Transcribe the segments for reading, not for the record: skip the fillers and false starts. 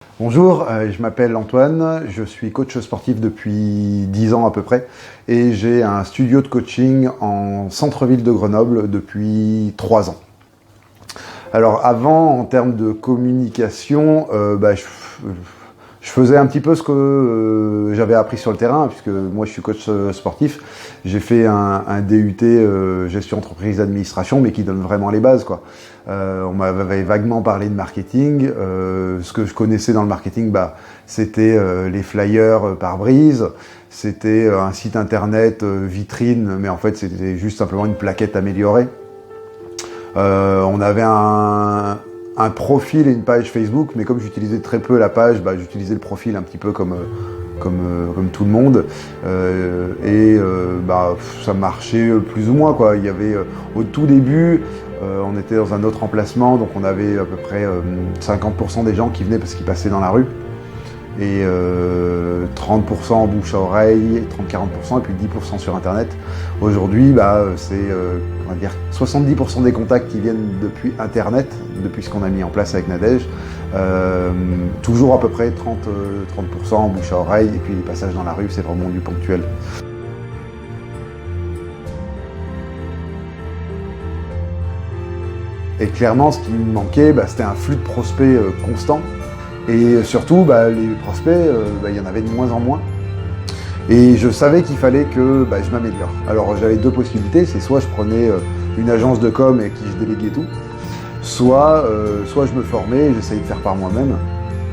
Bonjour, je m'appelle Antoine, je suis coach sportif depuis 10 ans à peu près et j'ai un studio de coaching en centre-ville de Grenoble depuis 3 ans. Alors avant, en termes de communication, je faisais un petit peu ce que j'avais appris sur le terrain, puisque moi je suis coach sportif. J'ai fait un DUT gestion entreprise administration, mais qui donne vraiment les bases, quoi. On m'avait vaguement parlé de marketing. Ce que je connaissais dans le marketing, c'était les flyers par brise, c'était un site internet vitrine, mais en fait c'était juste simplement une plaquette améliorée. On avait un profil et une page Facebook, mais comme j'utilisais très peu la page, j'utilisais le profil un petit peu comme tout le monde. Ça marchait plus ou moins, quoi. Il y avait au tout début, on était dans un autre emplacement, donc on avait à peu près 50% des gens qui venaient parce qu'ils passaient dans la rue. Et 30% en bouche à oreille, 30-40% et puis 10% sur internet. Aujourd'hui, c'est on va dire 70% des contacts qui viennent depuis internet, depuis ce qu'on a mis en place avec Nadège. Toujours à peu près 30% en bouche à oreille et puis les passages dans la rue, c'est vraiment du ponctuel. Et clairement, ce qui me manquait, c'était un flux de prospects constant. Et surtout, les prospects, il y en avait de moins en moins. Et je savais qu'il fallait que je m'améliore. Alors j'avais deux possibilités, c'est soit je prenais une agence de com et qui je déléguais tout, soit je me formais et j'essayais de faire par moi-même.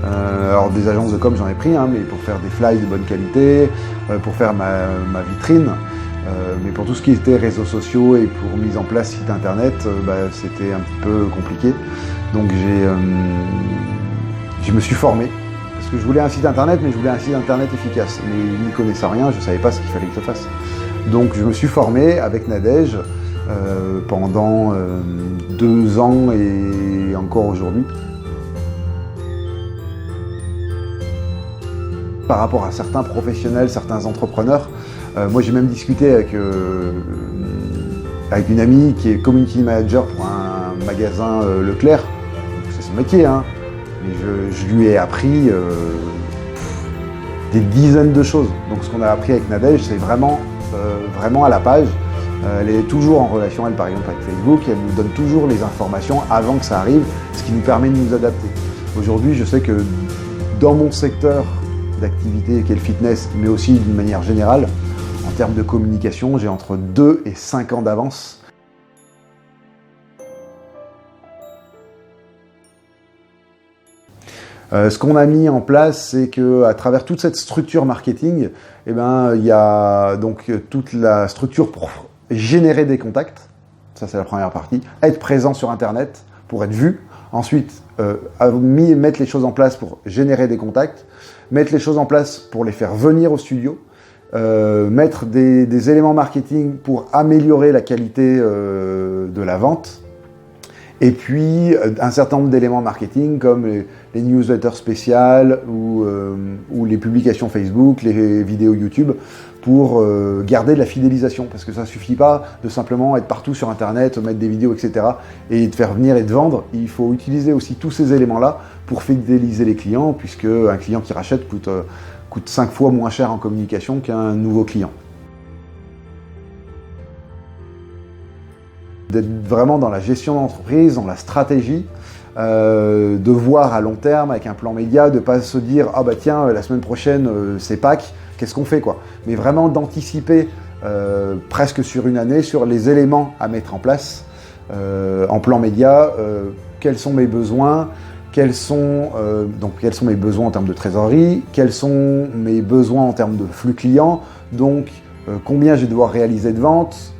Alors des agences de com j'en ai pris, mais pour faire des flyers de bonne qualité, pour faire ma vitrine, mais pour tout ce qui était réseaux sociaux et pour mise en place site internet, c'était un petit peu compliqué. Donc je me suis formé, parce que je voulais un site internet, mais je voulais un site internet efficace. Mais n'y connaissant rien, je ne savais pas ce qu'il fallait que je fasse. Donc je me suis formé avec Nadège pendant 2 ans et encore aujourd'hui. Par rapport à certains professionnels, certains entrepreneurs, moi j'ai même discuté avec une amie qui est community manager pour un magasin Leclerc. C'est son métier, mais je lui ai appris des dizaines de choses. Donc ce qu'on a appris avec Nadège, c'est vraiment à la page. Elle est toujours en relation, elle, par exemple, avec Facebook, et elle nous donne toujours les informations avant que ça arrive, ce qui nous permet de nous adapter. Aujourd'hui, je sais que dans mon secteur d'activité, qui est le fitness, mais aussi d'une manière générale, en termes de communication, j'ai entre 2 et 5 ans d'avance. Ce qu'on a mis en place, c'est qu'à travers toute cette structure marketing, il y a donc toute la structure pour générer des contacts. Ça, c'est la première partie. Être présent sur Internet pour être vu. Ensuite, mettre les choses en place pour générer des contacts. Mettre les choses en place pour les faire venir au studio. Mettre des éléments marketing pour améliorer la qualité de la vente. Et puis, un certain nombre d'éléments marketing comme les newsletters spéciales ou les publications Facebook, les vidéos YouTube pour garder de la fidélisation. Parce que ça ne suffit pas de simplement être partout sur Internet, mettre des vidéos, etc. et de faire venir et de vendre. Il faut utiliser aussi tous ces éléments-là pour fidéliser les clients, puisque un client qui rachète coûte 5 fois moins cher en communication qu'un nouveau client. D'être vraiment dans la gestion d'entreprise, dans la stratégie, de voir à long terme avec un plan média, de ne pas se dire « Ah tiens, la semaine prochaine, c'est Pâques, qu'est-ce qu'on fait ?» Mais vraiment d'anticiper presque sur une année sur les éléments à mettre en place en plan média, quels sont mes besoins, quels sont mes besoins en termes de trésorerie, quels sont mes besoins en termes de flux clients, donc combien je vais devoir réaliser de ventes.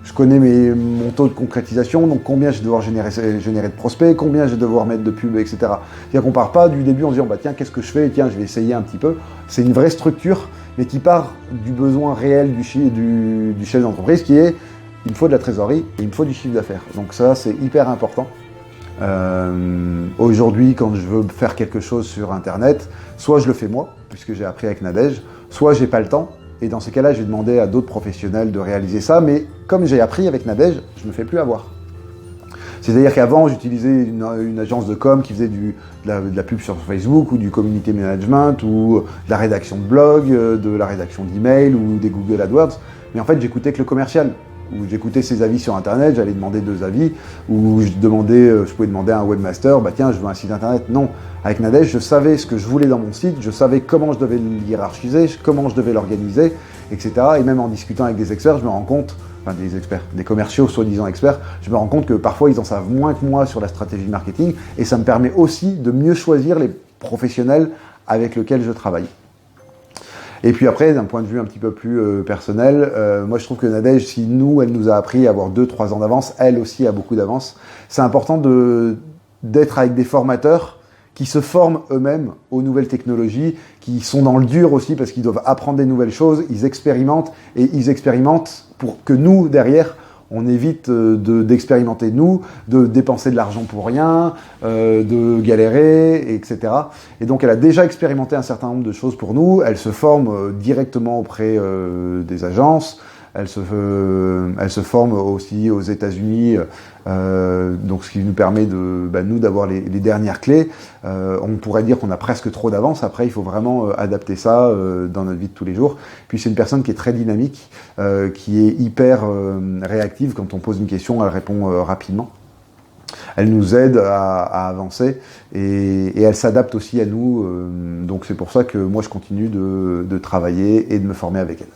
Je connais mon taux de concrétisation, donc combien je vais devoir générer de prospects, combien je vais devoir mettre de pubs, etc. C'est-à-dire qu'on ne part pas du début en se disant tiens, qu'est-ce que je fais? Tiens, je vais essayer un petit peu. C'est une vraie structure, mais qui part du besoin réel du chef d'entreprise, qui est il me faut de la trésorerie et il me faut du chiffre d'affaires. Donc ça, c'est hyper important. Aujourd'hui, quand je veux faire quelque chose sur Internet, soit je le fais moi, puisque j'ai appris avec Nadège, soit j'ai pas le temps. Et dans ces cas-là, je vais demander à d'autres professionnels de réaliser ça. Mais comme j'ai appris avec Nadège, je ne me fais plus avoir. C'est-à-dire qu'avant, j'utilisais une agence de com qui faisait de la pub sur Facebook ou du community management ou de la rédaction de blog, de la rédaction d'email ou des Google AdWords. Mais en fait, j'écoutais que le commercial. Où j'écoutais ses avis sur Internet, j'allais demander 2 avis, ou je pouvais demander à un webmaster, bah tiens, je veux un site Internet. Non, avec Nadège, je savais ce que je voulais dans mon site, je savais comment je devais le hiérarchiser, comment je devais l'organiser, etc. Et même en discutant avec des experts, je me rends compte, enfin des experts, des commerciaux soi-disant experts, je me rends compte que parfois ils en savent moins que moi sur la stratégie marketing, et ça me permet aussi de mieux choisir les professionnels avec lesquels je travaille. Et puis après, d'un point de vue un petit peu plus personnel, moi je trouve que Nadège, si elle nous a appris à avoir 2-3 ans d'avance, elle aussi a beaucoup d'avance. C'est important d'être avec des formateurs qui se forment eux-mêmes aux nouvelles technologies, qui sont dans le dur aussi parce qu'ils doivent apprendre des nouvelles choses, ils expérimentent pour que nous, derrière, on évite d'expérimenter nous, de dépenser de l'argent pour rien, de galérer, etc. Et donc elle a déjà expérimenté un certain nombre de choses pour nous, elle se forme directement auprès des agences, elle se forme aussi aux États-Unis, donc ce qui nous permet nous d'avoir les dernières clés. On pourrait dire qu'on a presque trop d'avance. Après, il faut vraiment adapter ça dans notre vie de tous les jours. Puis c'est une personne qui est très dynamique, qui est hyper réactive. Quand on pose une question, elle répond rapidement. Elle nous aide à avancer et elle s'adapte aussi à nous. Donc c'est pour ça que moi je continue de travailler et de me former avec elle.